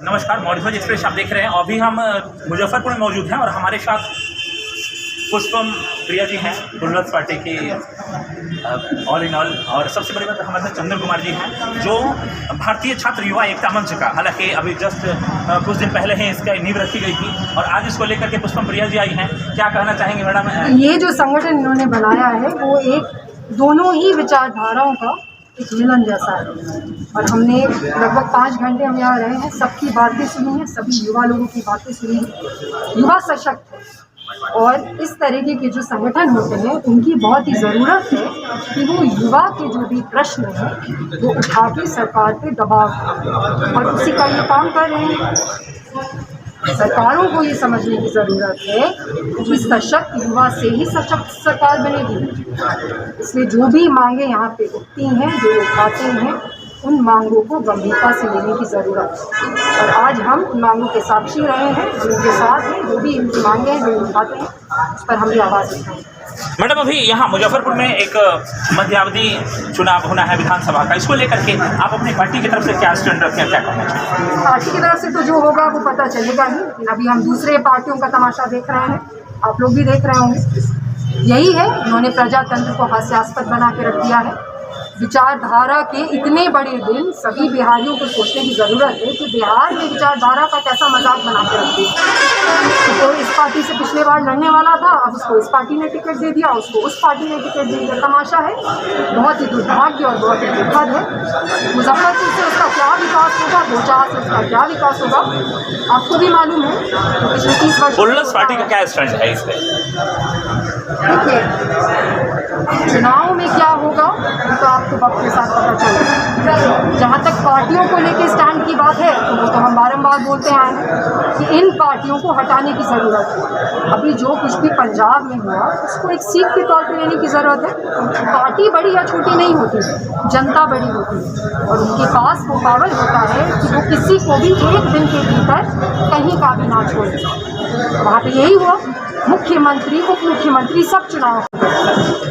नमस्कार, मॉरिफज एक्सप्रेस आप देख रहे हैं। अभी हम मुजफ्फरपुर में मौजूद हैं और हमारे साथ पुष्पम प्रिया जी हैं, प्लुरल्स पार्टी की ऑल इन ऑल। और सबसे बड़ी बात हमारे साथ चंदन कुमार जी हैं, जो भारतीय छात्र युवा एकता मंच का, हालांकि अभी जस्ट कुछ दिन पहले ही इसका नींव रखी गई थी और आज इसको लेकर के पुष्पम प्रिया जी आई हैं। क्या कहना चाहेंगे मैडम? ये जो संगठन इन्होंने बनाया है वो एक दोनों ही विचारधाराओं का एक मिलन जैसा है और हमने लगभग 5 घंटे हम यहाँ रहे हैं, सबकी बातें सुनी हैं, सभी युवा लोगों की बातें सुनी हैं। युवा सशक्त है और इस तरीके के जो संगठन होते हैं उनकी बहुत ही ज़रूरत है कि वो युवा के जो भी प्रश्न हैं वो उठा के सरकार पे दबाव और उसी का ये काम कर रहे हैं। सरकारों को ये समझने की ज़रूरत है कि सशक्त युवा से ही सशक्त सरकार बनेगी। इसलिए जो भी मांगे यहाँ पे उठती हैं, जो उठाते हैं, उन मांगों को गंभीरता से लेने की ज़रूरत है और आज हम उन मांगों के साक्षी रहे हैं, जिनके साथ हैं, जो भी इनकी मांगे हैं, जो उठाते हैं, उस पर हम भी आवाज़ उठाएं। मैडम, अभी यहाँ मुजफ्फरपुर में एक मध्यावधि चुनाव होना है विधानसभा का, इसको लेकर के आप अपनी पार्टी की तरफ से क्या स्टैंड रखें, क्या कहना चाहिए? पार्टी की तरफ से तो जो होगा वो पता चलेगा ही, लेकिन अभी हम दूसरे पार्टियों का तमाशा देख रहे हैं, आप लोग भी देख रहे होंगे। यही है, उन्होंने प्रजातंत्र को हास्यास्पद बना के रख दिया है। विचारधारा के इतने बड़े दिन सभी बिहारियों को सोचने की ज़रूरत है कि बिहार में विचारधारा का कैसा मजाक बना के रख दिया। तो इस पार्टी से पिछले बार लड़ने वाला था, अब उसको इस पार्टी ने टिकट दे दिया, उसको उस पार्टी ने टिकट दे दिया। तमाशा है, बहुत ही दुर्भाग्य और बहुत ही दुखद है। मुजफ्फरपुर से उसका क्या विकास होगा, गोचार से उसका क्या विकास होगा, आपको भी मालूम है। पिछले 30 वर्ष प्लुरल्स पार्टी का क्या स्टैंड है इस पर? देखिए, चुनाव में क्या होगा तो आपको वक्त के साथ पता चलेगा। जहाँ तक पार्टियों को लेकर स्टैंड की बात है तो वो तो हम बारंबार बोलते आए हैं कि इन पार्टियों को हटाने की ज़रूरत है। अभी जो कुछ भी पंजाब में हुआ उसको एक सीख के तौर पर लेने की ज़रूरत है। पार्टी बड़ी या छोटी नहीं होती, जनता बड़ी होती है और उनके पास वो पावर होता है कि वो किसी को भी एक दिन के भीतर कहीं का भी ना छोड़े। वहाँ पर यही हुआ, मुख्यमंत्री, उप मुख्यमंत्री सब चुनाव।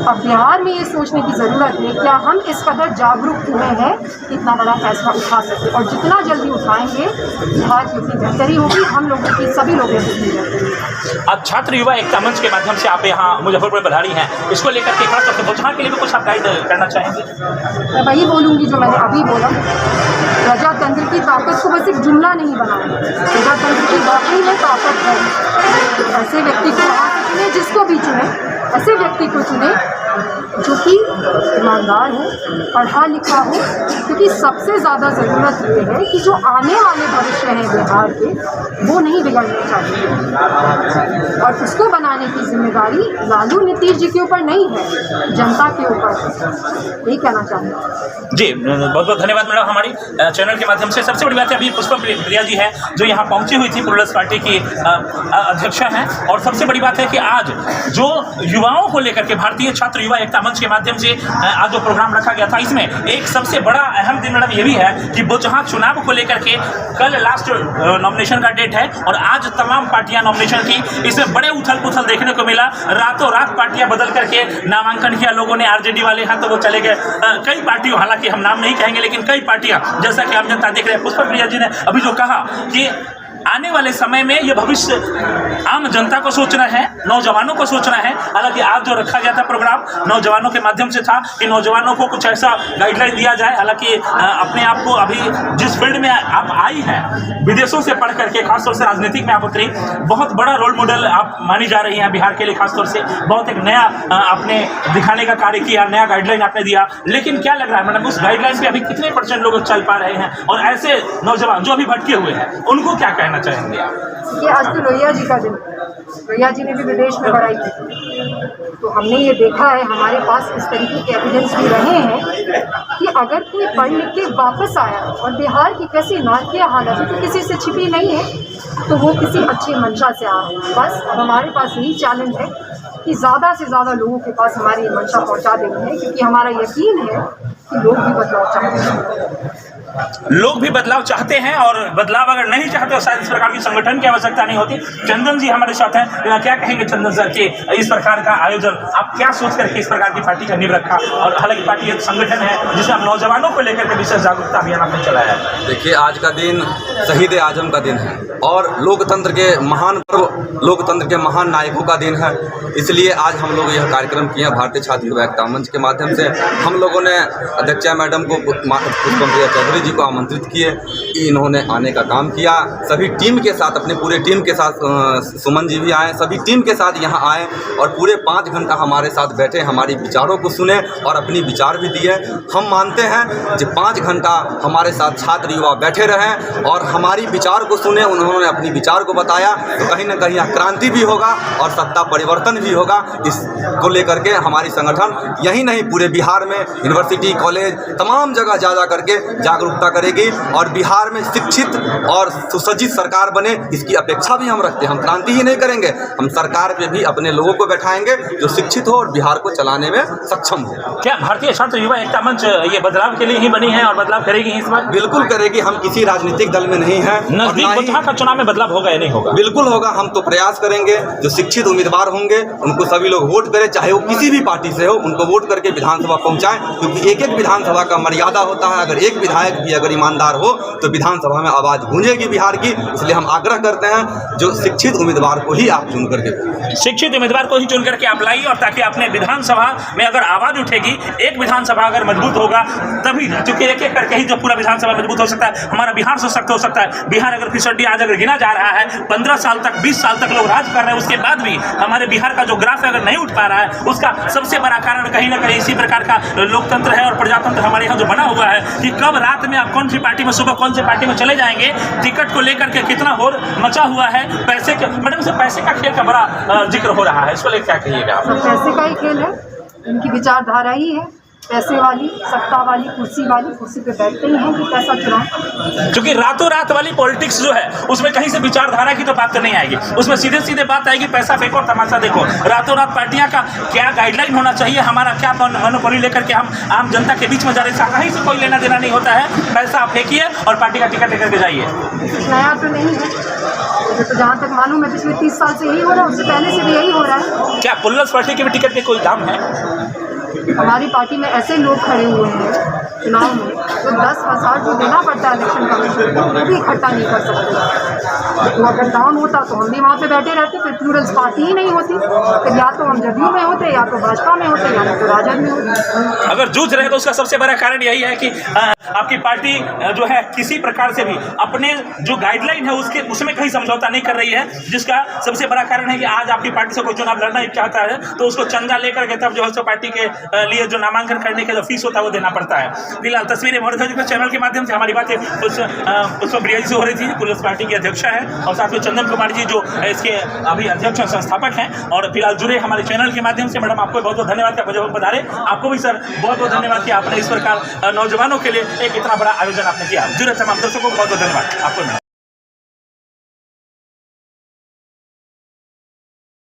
अब बिहार में ये सोचने की ज़रूरत है क्या हम इस कदर जागरूक हुए हैं कि इतना बड़ा फैसला उठा सकते, और जितना जल्दी उठाएंगे बिहार की उतनी बेहतरी होगी, हम लोगों की, सभी लोगों की बेहतरी। अब छात्र युवा एकता मंच के माध्यम से आप यहाँ मुजफ्फरपुर में पधारी हैं, इसको लेकर के खास तौर से बुझाने के लिए भी कुछ आप गाइड करना चाहेंगे? मैं वही बोलूँगी जो मैंने अभी बोला। प्रजातंत्र की ताकत को बस एक जुमला नहीं बनाना, प्रजातंत्र की वाकई में ताकत है। ऐसे व्यक्ति को वहाँ से चुने, जिसको भी चुने, ऐसे व्यक्ति को चुने जो कि ईमानदार हो, पढ़ा लिखा हो, क्योंकि सबसे ज़्यादा ज़रूरत ये है कि जो आने वाले भविष्य हैं बिहार के, वो नहीं बिगड़ने चाहिए और उसको बनाने की जिम्मेदारी लालू नीतीश जी के ऊपर नहीं है, जनता के ऊपर है। यही कहना चाहूँगा। जी, बहुत बहुत धन्यवाद मैडम, हमारी चैनल के माध्यम से। सबसे बड़ी बात है, अभी पुष्पम प्रिया जी है जो यहाँ पहुँची हुई थी, प्लुरल्स पार्टी की अध्यक्षा हैं, और सबसे बड़ी बात है कि आज जो युवाओं को लेकर के भारतीय छात्र युवा एकता मंच के माध्यम से आज जो प्रोग्राम रखा गया था, इसमें एक सबसे बड़ा अहम दिन मैडम ये भी है कि वो जहाँ चुनाव को लेकर के कल लास्ट नॉमिनेशन का डेट है और आज तमाम पार्टियां नॉमिनेशन की, इसमें बड़े उथल पुथल देखने को मिला। रातों रात पार्टियां बदल करके नामांकन किया लोगों ने। आरजेडी वाले हैं तो वो चले गए कई पार्टियों, हालांकि हम नाम नहीं कहेंगे, लेकिन कई पार्टियां, जैसा कि आम जनता देख रहे हैं। पुष्पम प्रिया जी ने अभी जो कहा कि आने वाले समय में ये भविष्य आम जनता को सोचना है, नौजवानों को सोचना है। हालांकि आज जो रखा गया था प्रोग्राम नौजवानों के माध्यम से था कि नौजवानों को कुछ ऐसा गाइडलाइन दिया जाए। हालांकि अपने आप को अभी जिस फील्ड में आप आई हैं, विदेशों से पढ़ करके, खासतौर से राजनीतिक में आप उतरी, बहुत बड़ा रोल मॉडल आप मानी जा रही हैं बिहार के लिए। खासतौर से बहुत एक नया आपने दिखाने का कार्य किया, नया गाइडलाइन आपने दिया। लेकिन क्या लग रहा है मैडम, उस गाइडलाइन पे अभी कितने % लोग चल पा रहे हैं, और ऐसे नौजवान जो अभी भटके हुए हैं उनको क्या कहना चाहेंगे आप? ये आज तो लोहिया जी का दिन, लोहिया जी ने भी विदेश में पढ़ाई की, तो हमने ये देखा है, हमारे पास इस तरीके के एविडेंस भी रहे हैं कि अगर कोई पढ़ लिख के वापस आया और बिहार की कैसी नाट्य हालत है, तो किसी से छिपी नहीं है, तो वो किसी अच्छी मंशा से आ रहे हैं। बस अब हमारे पास यही चैलेंज है कि ज़्यादा से ज़्यादा लोगों के पास हमारी मंशा पहुँचा देनी है, क्योंकि हमारा यकीन है कि लोग भी बदलाव चाहते हैं। लोग भी बदलाव चाहते हैं, और बदलाव अगर नहीं चाहते तो शायद इस प्रकार की संगठन की आवश्यकता नहीं होती। चंदन जी हमारे साथ हैं, क्या कहेंगे चंदन सर कि इस प्रकार का आयोजन आप क्या सोच करके इस प्रकार की पार्टी का नींव रखा, और हालांकि पार्टी एक संगठन है जिसमें आप नौजवानों को लेकर के विशेष जागरूकता अभियान आपने चलाया है। देखिए, आज का दिन शहीद आजम का दिन है और लोकतंत्र के महान पर्व, लोकतंत्र के महान नायकों का दिन है। इसलिए आज हम लोग यह कार्यक्रम किए हैं भारतीय छात्र युवा एकता मंच के माध्यम से। हम लोगों ने अध्यक्षा मैडम को, पुष्पम चौधरी जी को आमंत्रित किए, इन्होंने आने का काम किया। सभी टीम के साथ, अपने पूरे टीम के साथ, सुमन जी भी आए, सभी टीम के साथ यहाँ आए और पूरे 5 घंटा हमारे साथ बैठे, हमारी विचारों को सुने और अपनी विचार भी दिए। हम मानते हैं कि 5 घंटा हमारे साथ छात्र युवा बैठे रहें और हमारी विचार को सुने, उन्होंने अपनी विचार को बताया, तो कहीं ना कहीं क्रांति भी होगा और सत्ता परिवर्तन भी होगा। इसको लेकर के हमारी संगठन यही नहीं, पूरे बिहार में यूनिवर्सिटी, कॉलेज, तमाम जगह जा करके जागरूकता करेगी और बिहार में शिक्षित और सुसज्जित सरकार बने, इसकी अपेक्षा भी हम रखते हैं। हम क्रांति ही नहीं करेंगे, हम सरकार पे भी अपने लोगों को बैठाएंगे जो शिक्षित हो और बिहार को चलाने में सक्षम हो। क्या भारतीय छात्र युवा एकता मंच ये बदलाव के लिए ही बनी है और बदलाव करेगी इस बार? बिल्कुल करेगी। हम किसी राजनीतिक दल में नहीं हैं। नजदीक लोकसभा चुनाव में बदलाव होगा या नहीं होगा? बिल्कुल होगा। हम तो प्रयास करेंगे, जो शिक्षित उम्मीदवार होंगे उनको सभी लोग वोट करें, चाहे वो किसी भी पार्टी से हो, उनको वोट करके विधानसभा पहुंचाएं, क्योंकि एक एक विधानसभा का मर्यादा होता है। अगर एक विधायक भी अगर ईमानदार हो तो विधानसभा में आवाज़ गूंजेगी बिहार की। इसलिए हम आग्रह करते हैं जो शिक्षित उम्मीदवार को ही आप चुन करके, शिक्षित उम्मीदवार को ही चुन करके आप लाइए, और ताकि अपने विधानसभा में अगर आवाज़ उठेगी, एक विधानसभा अगर मजबूत होगा तभी, क्योंकि एक एक करके ही जो पूरा विधानसभा मजबूत हो सकता है, हमारा बिहार सशक्त हो सकता है। बिहार अगर फिसड्डी आज अगर गिना जा रहा है, 15 साल तक, 20 साल तक लोग राज कर रहे हैं, उसके बाद भी हमारे बिहार का जो ग्राफ अगर नहीं उठ पा रहा है, उसका सबसे बड़ा कारण कहीं ना कहीं इसी प्रकार का लोकतंत्र है और प्रजातंत्र हमारे यहाँ जो बना हुआ है कि कब रात में आप कौन सी पार्टी में, सुबह कौन सी पार्टी में चले जाएंगे, टिकट को लेकर के कितना होर मचा हुआ है। पैसे के, मैडम से पैसे का खेल का बड़ा जिक्र हो रहा है, इसको लेकर क्या कहिएगा आप? पैसे का ही खेल है, इनकी विचारधारा ही है पैसे वाली, सत्ता वाली, कुर्सी पे बैठते ही हैं कि पैसा चुराएं। क्योंकि रातों रात वाली पॉलिटिक्स जो है उसमें कहीं से विचारधारा की तो बात नहीं आएगी, उसमें सीधे सीधे बात आएगी पैसा फेंको और तमाशा देखो। रातों रात पार्टियां का क्या गाइडलाइन होना चाहिए, हमारा क्या मनोपली लेकर के हम आम जनता के बीच में जा रहे हैं, कहीं से कोई लेना देना नहीं होता है। पैसा आप फेंकिए और पार्टी का टिकट लेकर के जाइए। नया तो नहीं है, मुझे तो जहाँ तक मालूम है पिछले 30 साल से यही हो रहा है, उससे पहले से भी यही हो रहा है। क्या पुल्लस पार्टी के भी टिकट के कोई दाम है? हमारी पार्टी में ऐसे लोग खड़े हुए हैं चुनाव में तो 10,000 जो देना पड़ता है इलेक्शन कमीशन को, वो भी इकट्ठा नहीं कर सकते। तो अगर दाम होता तो हम भी वहाँ पे बैठे रहते, फिर प्लूरल्स पार्टी ही नहीं होती। फिर या तो हम जदयू में होते, या तो भाजपा में होते, या तो राजद में होते। अगर जूझ रहे तो उसका सबसे बड़ा कारण यही है कि आपकी पार्टी जो है किसी प्रकार से भी अपने जो गाइडलाइन है उसमें कहीं समझौता नहीं कर रही है, जिसका सबसे बड़ा कारण है कि आज आपकी पार्टी से कोई चुनाव लड़ना चाहता है तो उसको चंदा लेकर के तब जो है पार्टी के लिए जो नामांकन करने के जो फीस होता है वो देना पड़ता है। फिलहाल तस्वीरें मौजूद चैनल के माध्यम से हमारी बातें पुष्पम प्रिया जी से हो रही थी, पुलिस पार्टी की अध्यक्षा है, और साथ में चंदन कुमार जी जो इसके अभी अध्यक्ष और संस्थापक हैं और फिलहाल जुड़े हमारे चैनल के माध्यम से। मैडम आपको बहुत बहुत धन्यवाद कि आप पधारे। आपको भी सर बहुत बहुत धन्यवाद कि आपने इस प्रकार नौजवानों के लिए एक इतना बड़ा आयोजन आपने किया। जुड़े तमाम दर्शकों को बहुत बहुत धन्यवाद आपको।